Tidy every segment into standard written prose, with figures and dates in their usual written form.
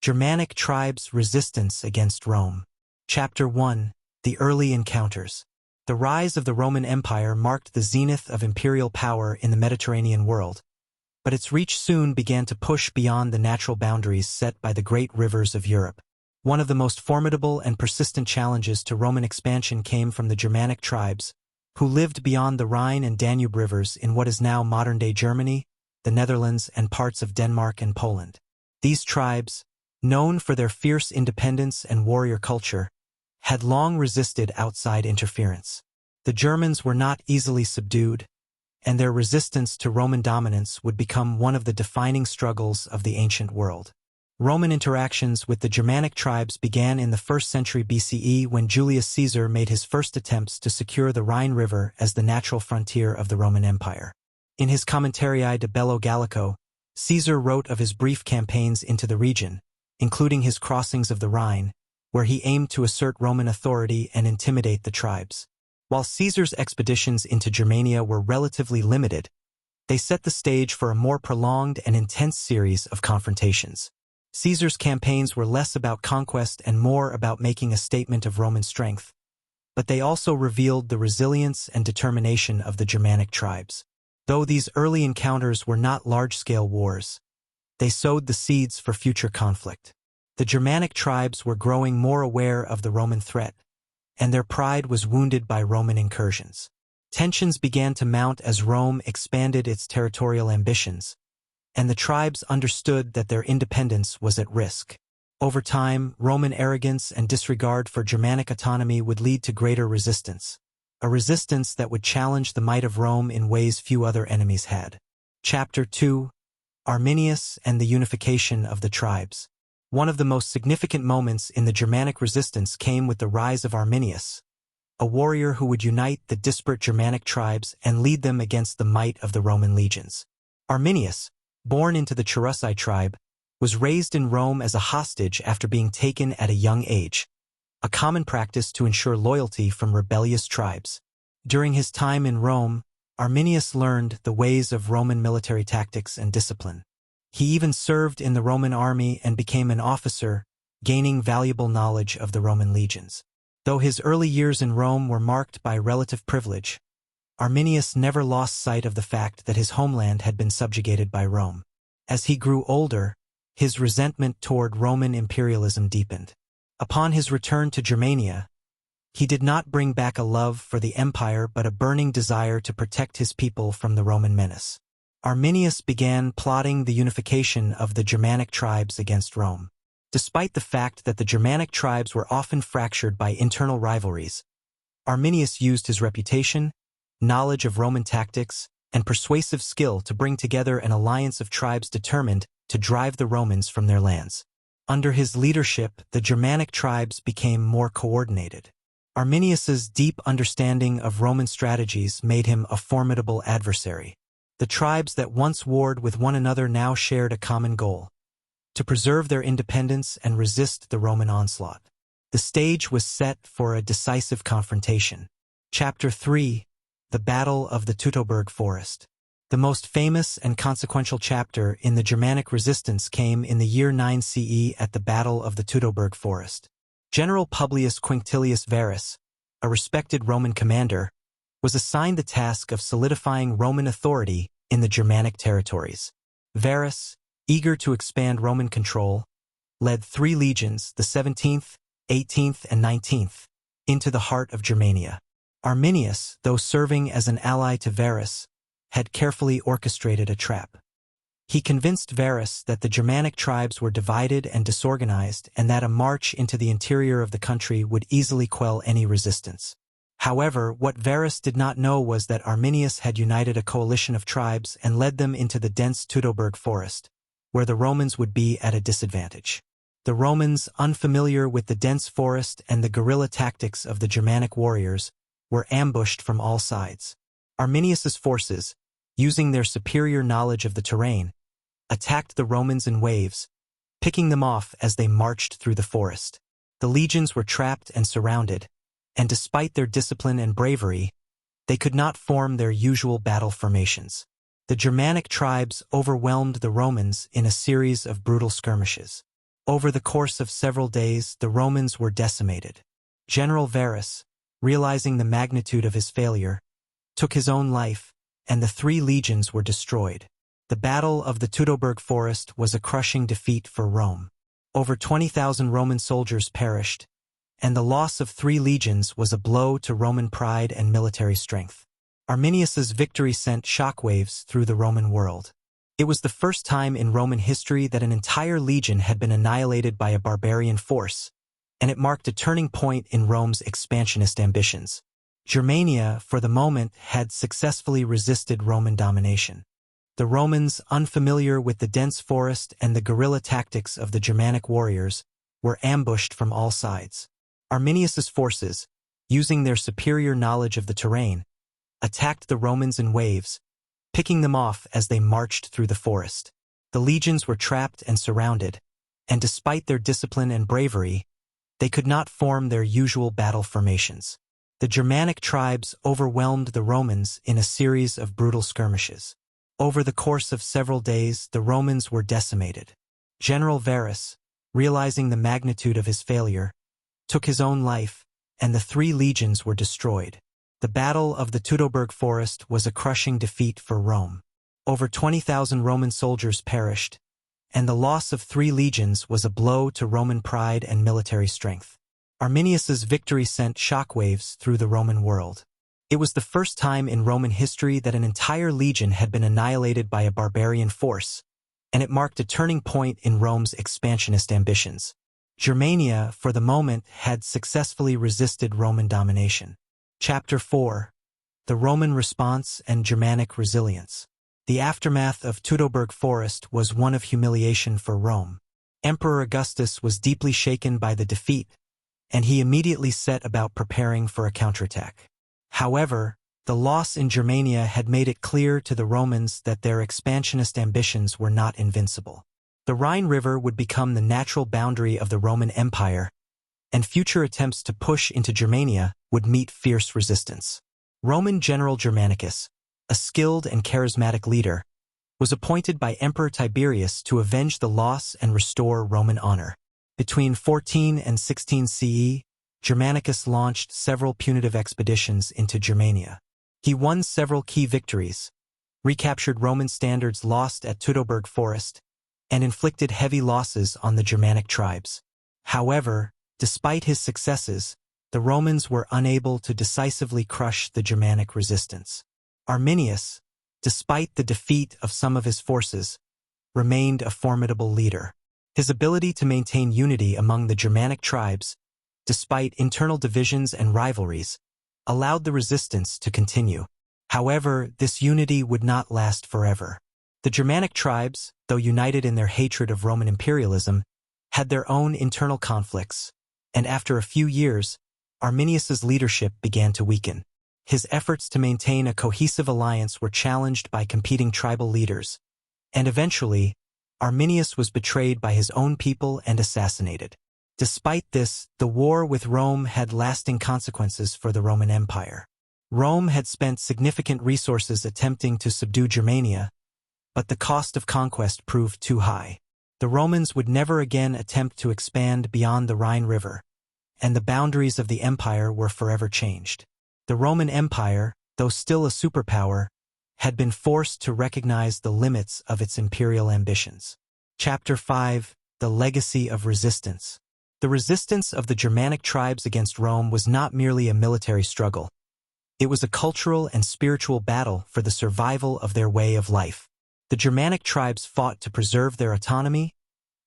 Germanic tribes' resistance against Rome. Chapter 1. The Early Encounters. The rise of the Roman Empire marked the zenith of imperial power in the Mediterranean world, but its reach soon began to push beyond the natural boundaries set by the great rivers of Europe. One of the most formidable and persistent challenges to Roman expansion came from the Germanic tribes, who lived beyond the Rhine and Danube rivers in what is now modern-day Germany, the Netherlands, and parts of Denmark and Poland. These tribes, known for their fierce independence and warrior culture, had long resisted outside interference. The Germans were not easily subdued, and their resistance to Roman dominance would become one of the defining struggles of the ancient world. Roman interactions with the Germanic tribes began in the 1st century BCE when Julius Caesar made his first attempts to secure the Rhine River as the natural frontier of the Roman Empire. In his Commentarii de Bello Gallico, Caesar wrote of his brief campaigns into the region, including his crossings of the Rhine, where he aimed to assert Roman authority and intimidate the tribes. While Caesar's expeditions into Germania were relatively limited, they set the stage for a more prolonged and intense series of confrontations. Caesar's campaigns were less about conquest and more about making a statement of Roman strength, but they also revealed the resilience and determination of the Germanic tribes. Though these early encounters were not large-scale wars, they sowed the seeds for future conflict. The Germanic tribes were growing more aware of the Roman threat, and their pride was wounded by Roman incursions. Tensions began to mount as Rome expanded its territorial ambitions, and the tribes understood that their independence was at risk. Over time, Roman arrogance and disregard for Germanic autonomy would lead to greater resistance, a resistance that would challenge the might of Rome in ways few other enemies had. Chapter 2. Arminius and the Unification of the Tribes. One of the most significant moments in the Germanic resistance came with the rise of Arminius, a warrior who would unite the disparate Germanic tribes and lead them against the might of the Roman legions. Arminius, born into the Cherusei tribe, was raised in Rome as a hostage after being taken at a young age, a common practice to ensure loyalty from rebellious tribes. During his time in Rome, Arminius learned the ways of Roman military tactics and discipline. He even served in the Roman army and became an officer, gaining valuable knowledge of the Roman legions. Though his early years in Rome were marked by relative privilege, Arminius never lost sight of the fact that his homeland had been subjugated by Rome. As he grew older, his resentment toward Roman imperialism deepened. Upon his return to Germania, he did not bring back a love for the empire but a burning desire to protect his people from the Roman menace. Arminius began plotting the unification of the Germanic tribes against Rome. Despite the fact that the Germanic tribes were often fractured by internal rivalries, Arminius used his reputation, knowledge of Roman tactics, and persuasive skill to bring together an alliance of tribes determined to drive the Romans from their lands. Under his leadership, the Germanic tribes became more coordinated. Arminius's deep understanding of Roman strategies made him a formidable adversary. The tribes that once warred with one another now shared a common goal: to preserve their independence and resist the Roman onslaught. The stage was set for a decisive confrontation. Chapter 3. The Battle of the Teutoburg Forest. The most famous and consequential chapter in the Germanic resistance came in the year 9 CE at the Battle of the Teutoburg Forest. General Publius Quinctilius Varus, a respected Roman commander, was assigned the task of solidifying Roman authority in the Germanic territories. Varus, eager to expand Roman control, led 3 legions, the 17th, 18th, and 19th, into the heart of Germania. Arminius, though serving as an ally to Varus, had carefully orchestrated a trap. He convinced Varus that the Germanic tribes were divided and disorganized and that a march into the interior of the country would easily quell any resistance. However, what Varus did not know was that Arminius had united a coalition of tribes and led them into the dense Teutoburg forest, where the Romans would be at a disadvantage. The Romans, unfamiliar with the dense forest and the guerrilla tactics of the Germanic warriors, were ambushed from all sides. Arminius's forces, using their superior knowledge of the terrain, attacked the Romans in waves, picking them off as they marched through the forest. The legions were trapped and surrounded, and despite their discipline and bravery, they could not form their usual battle formations. The Germanic tribes overwhelmed the Romans in a series of brutal skirmishes. Over the course of several days, the Romans were decimated. General Varus, realizing the magnitude of his failure, took his own life, and the 3 legions were destroyed. The Battle of the Teutoburg Forest was a crushing defeat for Rome. Over 20,000 Roman soldiers perished, and the loss of 3 legions was a blow to Roman pride and military strength. Arminius's victory sent shockwaves through the Roman world. It was the first time in Roman history that an entire legion had been annihilated by a barbarian force, and it marked a turning point in Rome's expansionist ambitions. Germania, for the moment, had successfully resisted Roman domination. The Romans, unfamiliar with the dense forest and the guerrilla tactics of the Germanic warriors, were ambushed from all sides. Arminius's forces, using their superior knowledge of the terrain, attacked the Romans in waves, picking them off as they marched through the forest. The legions were trapped and surrounded, and despite their discipline and bravery, they could not form their usual battle formations. The Germanic tribes overwhelmed the Romans in a series of brutal skirmishes. Over the course of several days, the Romans were decimated. General Varus, realizing the magnitude of his failure, took his own life, and the 3 legions were destroyed. The Battle of the Teutoburg Forest was a crushing defeat for Rome. Over 20,000 Roman soldiers perished, and the loss of 3 legions was a blow to Roman pride and military strength. Arminius's victory sent shockwaves through the Roman world. It was the first time in Roman history that an entire legion had been annihilated by a barbarian force, and it marked a turning point in Rome's expansionist ambitions. Germania, for the moment, had successfully resisted Roman domination. Chapter 4. The Roman Response and Germanic Resilience. The aftermath of Teutoburg Forest was one of humiliation for Rome. Emperor Augustus was deeply shaken by the defeat, and he immediately set about preparing for a counterattack. However, the loss in Germania had made it clear to the Romans that their expansionist ambitions were not invincible. The Rhine River would become the natural boundary of the Roman Empire, and future attempts to push into Germania would meet fierce resistance. Roman General Germanicus, a skilled and charismatic leader, was appointed by Emperor Tiberius to avenge the loss and restore Roman honor. Between 14 and 16 CE, Germanicus launched several punitive expeditions into Germania. He won several key victories, recaptured Roman standards lost at Teutoburg Forest, and inflicted heavy losses on the Germanic tribes. However, despite his successes, the Romans were unable to decisively crush the Germanic resistance. Arminius, despite the defeat of some of his forces, remained a formidable leader. His ability to maintain unity among the Germanic tribes, despite internal divisions and rivalries, allowed the resistance to continue. However, this unity would not last forever. The Germanic tribes, though united in their hatred of Roman imperialism, had their own internal conflicts, and after a few years, Arminius's leadership began to weaken. His efforts to maintain a cohesive alliance were challenged by competing tribal leaders, and eventually, Arminius was betrayed by his own people and assassinated. Despite this, the war with Rome had lasting consequences for the Roman Empire. Rome had spent significant resources attempting to subdue Germania, but the cost of conquest proved too high. The Romans would never again attempt to expand beyond the Rhine River, and the boundaries of the empire were forever changed. The Roman Empire, though still a superpower, had been forced to recognize the limits of its imperial ambitions. Chapter 5. The Legacy of Resistance. The resistance of the Germanic tribes against Rome was not merely a military struggle. It was a cultural and spiritual battle for the survival of their way of life. The Germanic tribes fought to preserve their autonomy,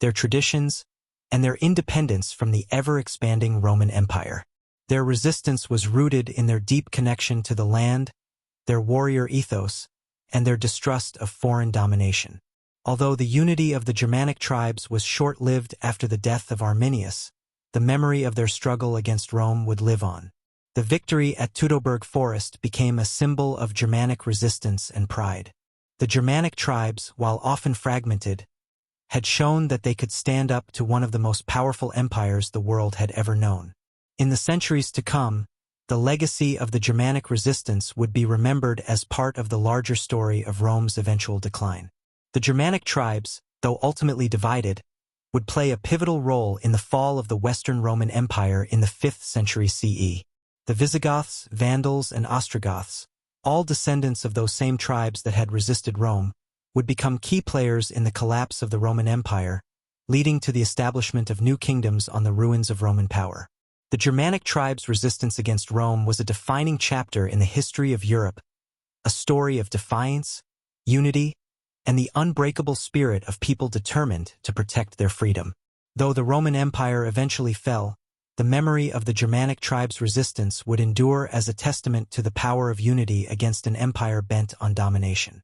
their traditions, and their independence from the ever-expanding Roman Empire. Their resistance was rooted in their deep connection to the land, their warrior ethos, and their distrust of foreign domination. Although the unity of the Germanic tribes was short-lived after the death of Arminius, the memory of their struggle against Rome would live on. The victory at Teutoburg Forest became a symbol of Germanic resistance and pride. The Germanic tribes, while often fragmented, had shown that they could stand up to one of the most powerful empires the world had ever known. In the centuries to come, the legacy of the Germanic resistance would be remembered as part of the larger story of Rome's eventual decline. The Germanic tribes, though ultimately divided, would play a pivotal role in the fall of the Western Roman Empire in the 5th century CE. The Visigoths, Vandals, and Ostrogoths, all descendants of those same tribes that had resisted Rome, would become key players in the collapse of the Roman Empire, leading to the establishment of new kingdoms on the ruins of Roman power. The Germanic tribes' resistance against Rome was a defining chapter in the history of Europe, a story of defiance, unity, and the unbreakable spirit of people determined to protect their freedom. Though the Roman Empire eventually fell, the memory of the Germanic tribes' resistance would endure as a testament to the power of unity against an empire bent on domination.